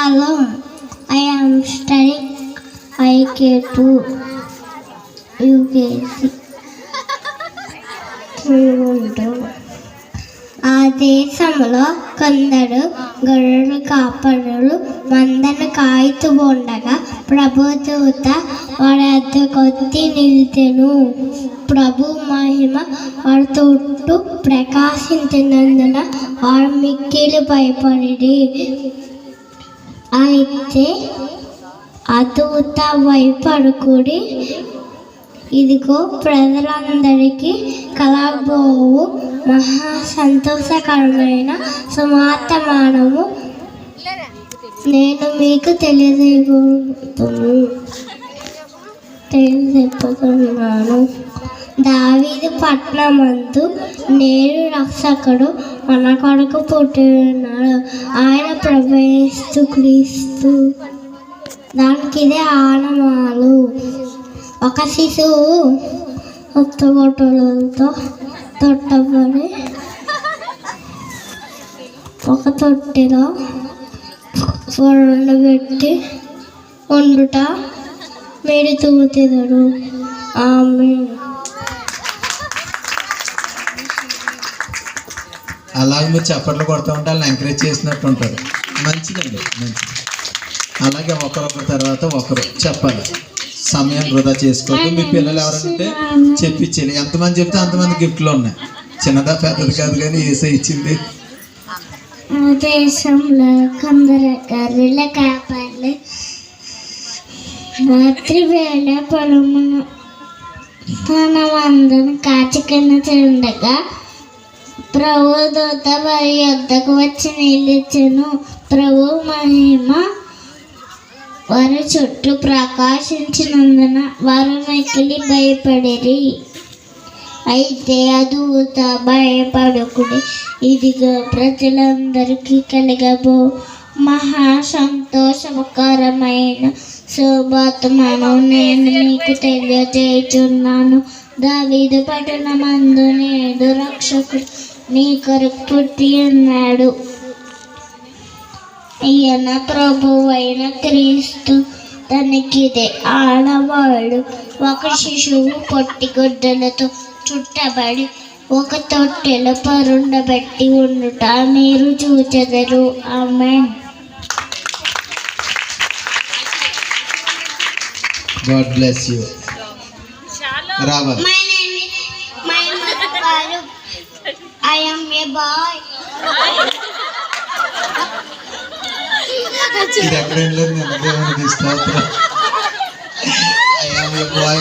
Hello, I am studying IK2 UKC. ఆ దేశంలో కొందరు గొర్రెల కాపరులు మందను కాయుతూ ఉండగా ప్రభుదూత వారి వద్దకొచ్చి నిలిచెను. ప్రభు మహిమ వారి చుట్టూ ప్రకాశించినందున వారు మిక్కిలి భయపడిరి. అయితే ఆ దూత భయపడకుడి, ఇదిగో ప్రజలందరికీ కలగబోవు మహా సంతోషకరమైన సువర్తమానము నేను మీకు తెలియజెప్పుతున్నాను. దావీదు పట్టణమందు నేడు రక్షకుడు మన కొరకు పుట్టి ఉన్నాడు. ఆయన ప్రభువైన యేసుక్రీస్తు. దానికి ఇదే ఆనవాలు. ఒక శిశువు ఒత్తుగొట్టులతో తొట్టబడి ఒక తొట్టిలో పెట్టి వండుట మీరు చూచెదరు. ఆమేన్. అలాగే మీరు చప్పట్లు కొడుతూ ఉంటే వాళ్ళని ఎంకరేజ్ చేసినట్టు ఉంటారు. మంచిదండి, మంచిది. అలాగే ఒకరొకరి తర్వాత ఒకరు చెప్పాలి. సమయం వృధా చేసుకోవద్దు. మీ పిల్లలు ఎవరంటే చెప్పించాలి. ఎంతమంది చెప్తే అంతమంది గిఫ్ట్లు ఉన్నాయి. చిన్నదా పెద్దది కాదు, కానీ ఏసై ఇచ్చింది. దేశంలో కొందరు గొర్రెల కాపర్లు రాత్రి వేళ పొలమును తన మందను కాచుకుని ఉండగా ప్రభుదూత వారి యొద్దకు వచ్చి నిలిచెను. ప్రభు మహిమ వారి చుట్టూ ప్రకాశించినందున వారు మిక్కిలి భయపడిరి. అయితే ఆ దూత భయపడకుడి, ఇదిగో ప్రజలందరికీ కలగబో మహా సంతోషకరమైన శుభవర్తమానం నేను మీకు తెలియజేయుచున్నాను. దావీదు పట్టణమందు నేడు రక్షకుడు మీ కొరకు పుట్టి ఉన్నాడు. ఈయన ప్రభువైన క్రీస్తు. తనకిదే ఆడవాడు. ఒక శిశువు పొట్టిగుడ్డలతో చుట్టబడి ఒక తొట్టెలో పరుండబెట్టి ఉండుట మీరు చూచెదరు. ఆమేన్. God bless you. రావాలి. I am a boy. ఇది ఎక్కడ లేదు. నేను దేవునికి స్తోత్రం. I am a boy.